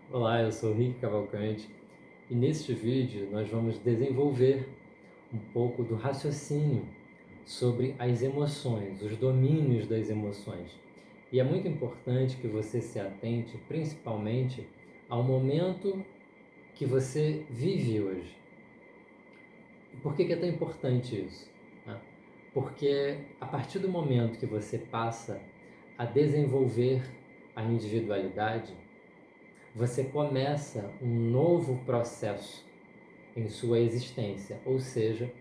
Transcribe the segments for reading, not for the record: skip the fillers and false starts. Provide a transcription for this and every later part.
Olá, eu sou o Rick Cavalcante e neste vídeo nós vamos desenvolver um pouco do raciocínio sobre as emoções, os domínios das emoções. E é muito importante que você se atente principalmente ao momento que você vive hoje. E por que é tão importante isso? Né? Porque a partir do momento que você passa a desenvolver a individualidade, você começa um novo processo em sua existência, ou seja,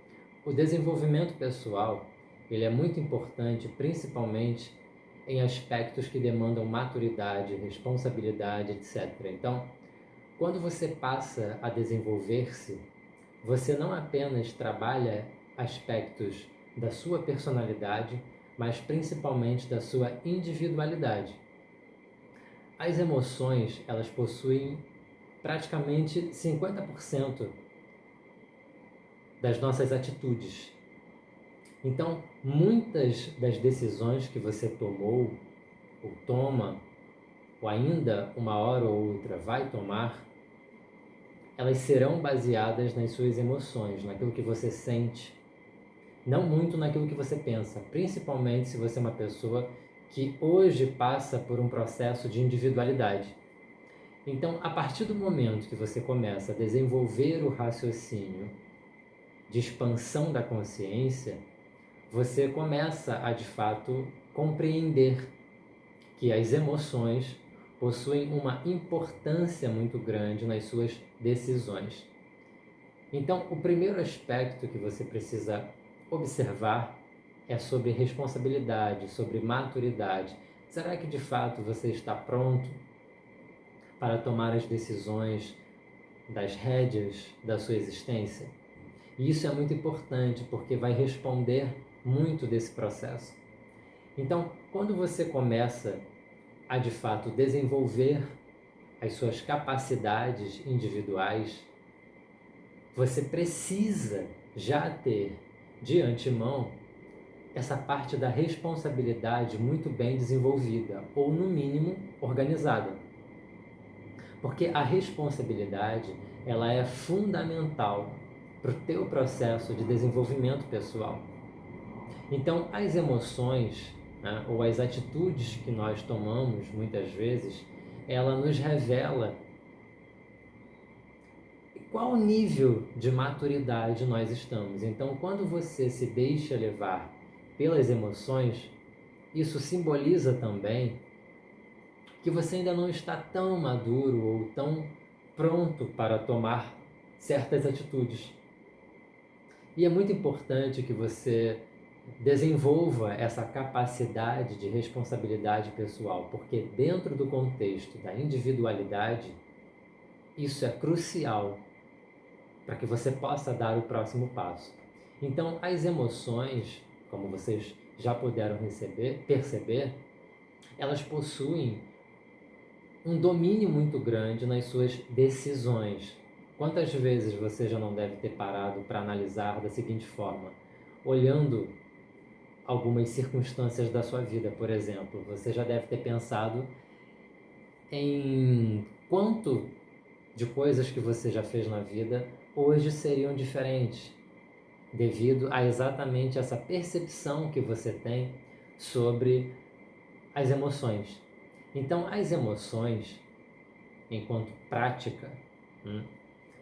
o desenvolvimento pessoal, ele é muito importante, principalmente em aspectos que demandam maturidade, responsabilidade, etc. Então, quando você passa a desenvolver-se, você não apenas trabalha aspectos da sua personalidade, mas principalmente da sua individualidade. As emoções, elas possuem praticamente 50% das nossas atitudes. Então, muitas das decisões que você tomou, ou toma, ou ainda uma hora ou outra vai tomar, elas serão baseadas nas suas emoções, naquilo que você sente, não muito naquilo que você pensa, principalmente se você é uma pessoa que hoje passa por um processo de individualidade. Então, a partir do momento que você começa a desenvolver o raciocínio de expansão da consciência, você começa a de fato compreender que as emoções possuem uma importância muito grande nas suas decisões. Então, o primeiro aspecto que você precisa observar é sobre responsabilidade, sobre maturidade. Será que de fato você está pronto para tomar as decisões das rédeas da sua existência? E isso é muito importante porque vai responder muito desse processo. Então, quando você começa a de fato desenvolver as suas capacidades individuais, você precisa já ter de antemão essa parte da responsabilidade muito bem desenvolvida, ou no mínimo organizada. Porque a responsabilidade, ela é fundamental para o teu processo de desenvolvimento pessoal. Então, as emoções, né, ou as atitudes que nós tomamos, muitas vezes, ela nos revela qual nível de maturidade nós estamos. Então, quando você se deixa levar pelas emoções, isso simboliza também que você ainda não está tão maduro ou tão pronto para tomar certas atitudes. E é muito importante que você desenvolva essa capacidade de responsabilidade pessoal, porque dentro do contexto da individualidade, isso é crucial para que você possa dar o próximo passo. Então, as emoções, como vocês já puderam perceber, elas possuem um domínio muito grande nas suas decisões. Quantas vezes você já não deve ter parado para analisar da seguinte forma? Olhando algumas circunstâncias da sua vida, por exemplo, você já deve ter pensado em quanto de coisas que você já fez na vida hoje seriam diferentes, devido a exatamente essa percepção que você tem sobre as emoções. Então, as emoções, enquanto prática,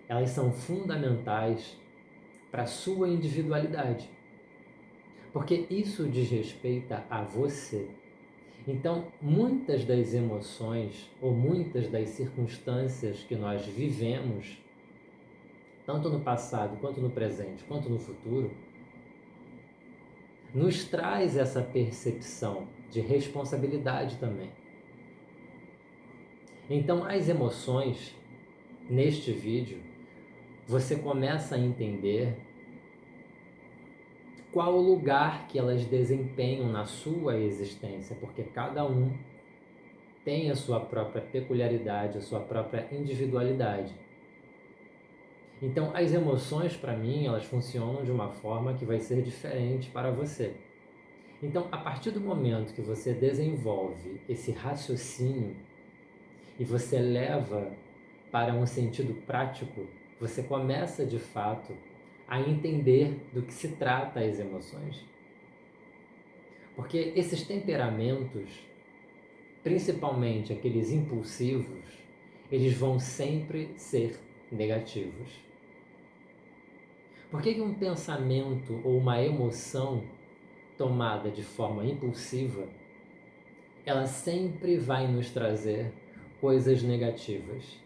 elas são fundamentais para a sua individualidade, porque isso diz respeito a você. Então, muitas das emoções ou muitas das circunstâncias que nós vivemos, tanto no passado, quanto no presente, quanto no futuro, nos traz essa percepção de responsabilidade também. Então, as emoções, neste vídeo, você começa a entender qual o lugar que elas desempenham na sua existência, porque cada um tem a sua própria peculiaridade, a sua própria individualidade. Então, as emoções, para mim, elas funcionam de uma forma que vai ser diferente para você. Então, a partir do momento que você desenvolve esse raciocínio e você leva para um sentido prático, você começa de fato a entender do que se trata as emoções. Porque esses temperamentos, principalmente aqueles impulsivos, eles vão sempre ser negativos. Por que um pensamento ou uma emoção tomada de forma impulsiva, ela sempre vai nos trazer coisas negativas?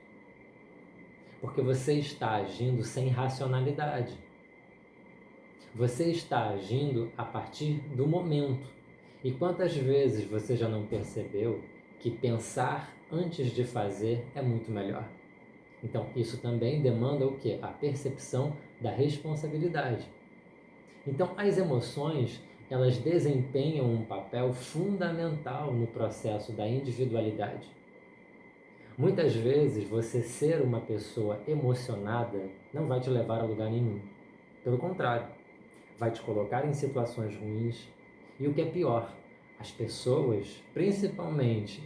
Porque você está agindo sem racionalidade. Você está agindo a partir do momento. E quantas vezes você já não percebeu que pensar antes de fazer é muito melhor? Então, isso também demanda o quê? A percepção da responsabilidade. Então, as emoções, elas desempenham um papel fundamental no processo da individualidade. Muitas vezes, você ser uma pessoa emocionada não vai te levar a lugar nenhum. Pelo contrário, vai te colocar em situações ruins. E o que é pior, as pessoas, principalmente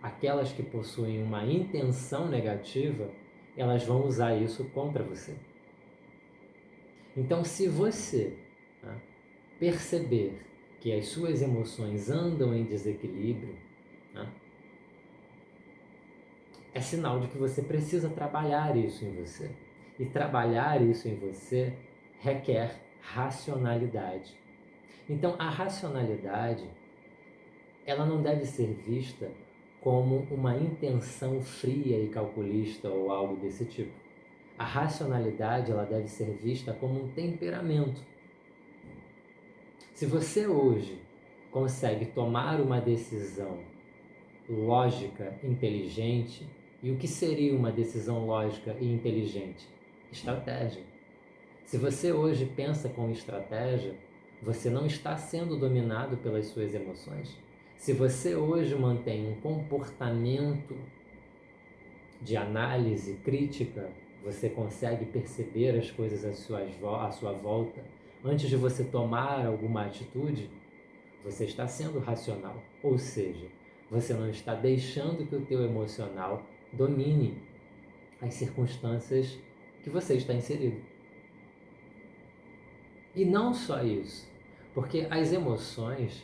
aquelas que possuem uma intenção negativa, elas vão usar isso contra você. Então, se você perceber que as suas emoções andam em desequilíbrio, é sinal de que você precisa trabalhar isso em você. E trabalhar isso em você requer racionalidade. Então, a racionalidade, ela não deve ser vista como uma intenção fria e calculista ou algo desse tipo. A racionalidade, ela deve ser vista como um temperamento. Se você hoje consegue tomar uma decisão lógica, inteligente, e o que seria uma decisão lógica e inteligente? Estratégia. Se você hoje pensa com estratégia, você não está sendo dominado pelas suas emoções. Se você hoje mantém um comportamento de análise crítica, você consegue perceber as coisas à sua volta. Antes de você tomar alguma atitude, você está sendo racional. Ou seja, você não está deixando que o teu emocional domine as circunstâncias que você está inserido. E não só isso, porque as emoções,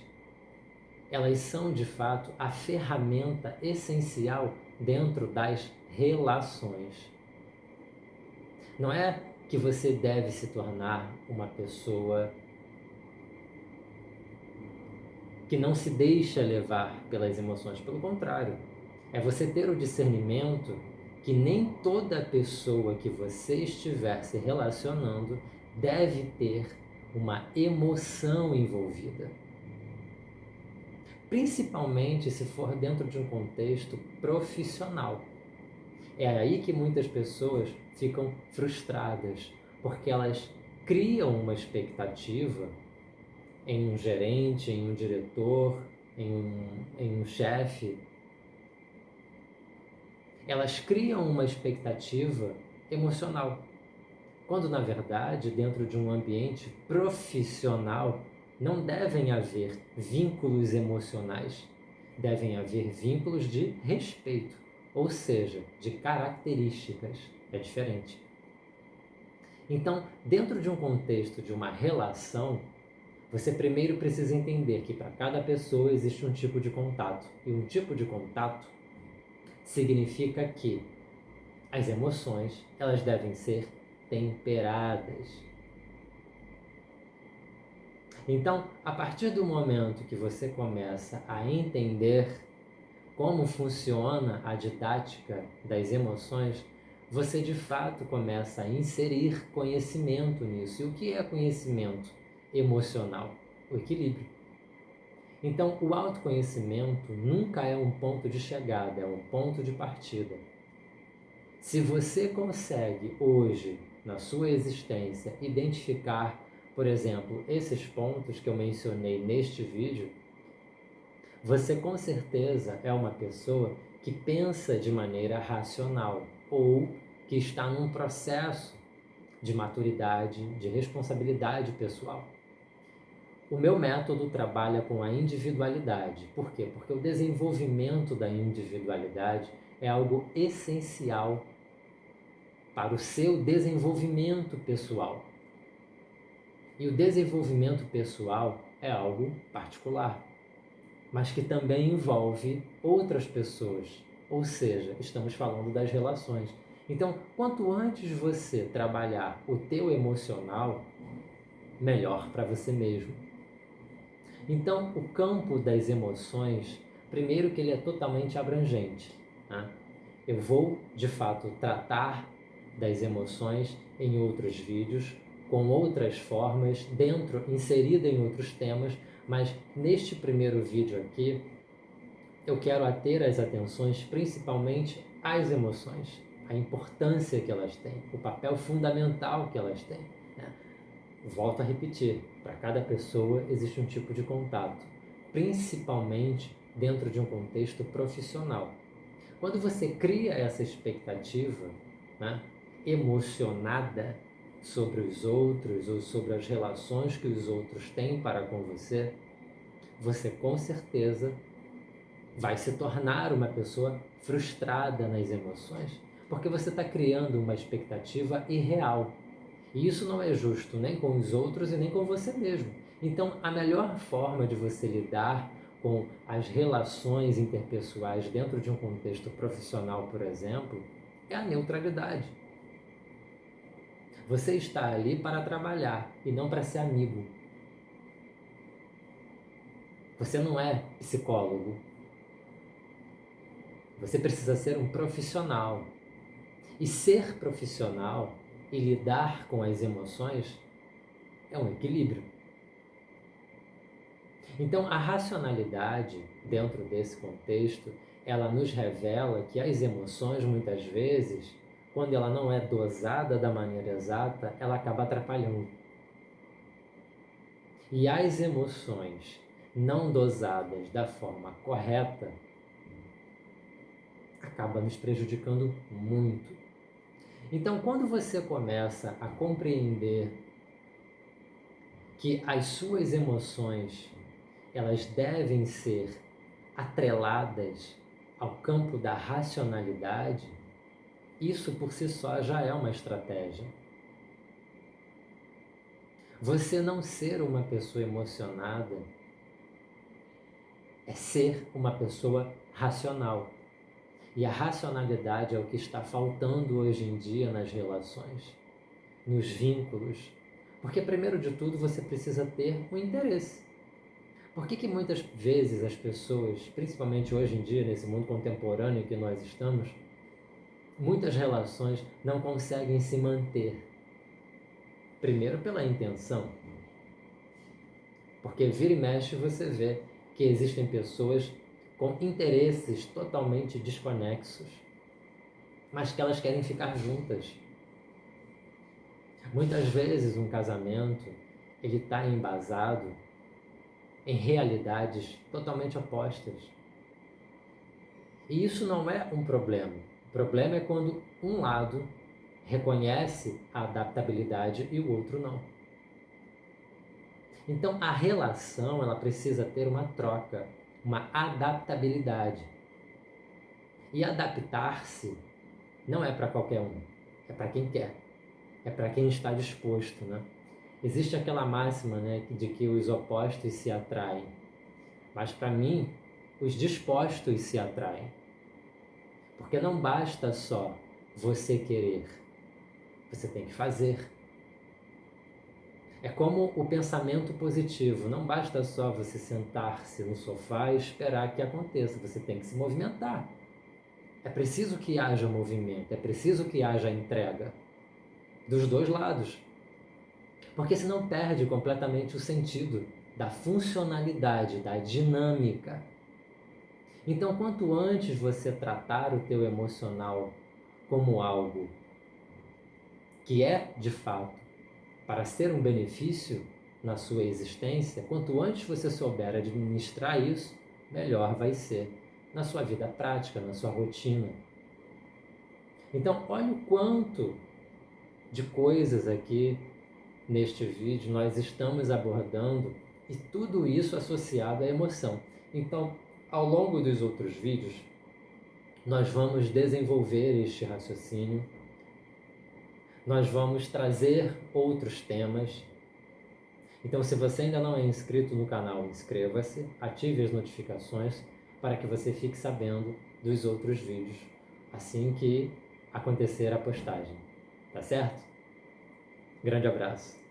elas são de fato a ferramenta essencial dentro das relações. Não é que você deve se tornar uma pessoa que não se deixa levar pelas emoções. Pelo contrário, é você ter o discernimento que nem toda pessoa que você estiver se relacionando deve ter uma emoção envolvida. Principalmente se for dentro de um contexto profissional. É aí que muitas pessoas ficam frustradas, porque elas criam uma expectativa em um gerente, em um diretor, em um chefe. Elas criam uma expectativa emocional, quando na verdade, dentro de um ambiente profissional, não devem haver vínculos emocionais, devem haver vínculos de respeito, ou seja, de características. É diferente. Então, dentro de um contexto de uma relação, você primeiro precisa entender que para cada pessoa existe um tipo de contato. E um tipo de contato significa que as emoções, elas devem ser temperadas. Então, a partir do momento que você começa a entender como funciona a didática das emoções, você de fato começa a inserir conhecimento nisso. E o que é conhecimento emocional? O equilíbrio. Então, o autoconhecimento nunca é um ponto de chegada, é um ponto de partida. Se você consegue hoje, na sua existência, identificar, por exemplo, esses pontos que eu mencionei neste vídeo, você com certeza é uma pessoa que pensa de maneira racional ou que está num processo de maturidade, de responsabilidade pessoal. O meu método trabalha com a individualidade. Por quê? Porque o desenvolvimento da individualidade é algo essencial para o seu desenvolvimento pessoal. E o desenvolvimento pessoal é algo particular, mas que também envolve outras pessoas, ou seja, estamos falando das relações. Então, quanto antes você trabalhar o teu emocional, melhor para você mesmo. Então, o campo das emoções, primeiro que ele é totalmente abrangente, né? Eu vou, de fato, tratar das emoções em outros vídeos, com outras formas, inserida em outros temas, mas neste primeiro vídeo aqui, eu quero ater as atenções principalmente às emoções, a importância que elas têm, o papel fundamental que elas têm, né? Volto a repetir, para cada pessoa existe um tipo de contato, principalmente dentro de um contexto profissional. Quando você cria essa expectativa, né, emocionada sobre os outros ou sobre as relações que os outros têm para com você, você com certeza vai se tornar uma pessoa frustrada nas emoções, porque você está criando uma expectativa irreal. E isso não é justo nem com os outros e nem com você mesmo. Então, a melhor forma de você lidar com as relações interpessoais dentro de um contexto profissional, por exemplo, é a neutralidade. Você está ali para trabalhar e não para ser amigo. Você não é psicólogo. Você precisa ser um profissional. E ser profissional e lidar com as emoções é um equilíbrio. Então, a racionalidade, dentro desse contexto, ela nos revela que as emoções, muitas vezes, quando ela não é dosada da maneira exata, ela acaba atrapalhando. E as emoções não dosadas da forma correta acabam nos prejudicando muito. Então, quando você começa a compreender que as suas emoções elas devem ser atreladas ao campo da racionalidade, isso por si só já é uma estratégia. Você não ser uma pessoa emocionada é ser uma pessoa racional. E a racionalidade é o que está faltando hoje em dia nas relações, nos vínculos. Porque, primeiro de tudo, você precisa ter um interesse. Por que muitas vezes as pessoas, principalmente hoje em dia, nesse mundo contemporâneo que nós estamos, muitas relações não conseguem se manter? Primeiro pela intenção. Porque vira e mexe você vê que existem pessoas com interesses totalmente desconexos, mas que elas querem ficar juntas. Muitas vezes um casamento ele está embasado em realidades totalmente opostas. E isso não é um problema. O problema é quando um lado reconhece a adaptabilidade e o outro não. Então a relação ela precisa ter uma troca, uma adaptabilidade. E adaptar-se não é para qualquer um, é para quem quer, é para quem está disposto, né? Existe aquela máxima, né, de que os opostos se atraem, mas para mim os dispostos se atraem. Porque não basta só você querer, você tem que fazer. É como o pensamento positivo, não basta só você sentar-se no sofá e esperar que aconteça, você tem que se movimentar. É preciso que haja movimento, é preciso que haja entrega dos dois lados. Porque senão perde completamente o sentido da funcionalidade, da dinâmica. Então, quanto antes você tratar o teu emocional como algo que é, de fato, para ser um benefício na sua existência, quanto antes você souber administrar isso, melhor vai ser na sua vida prática, na sua rotina. Então, olha o quanto de coisas aqui neste vídeo nós estamos abordando e tudo isso associado à emoção. Então, ao longo dos outros vídeos, nós vamos desenvolver este raciocínio nós vamos trazer outros temas. Então, se você ainda não é inscrito no canal, inscreva-se, ative as notificações para que você fique sabendo dos outros vídeos assim que acontecer a postagem. Tá certo? Grande abraço.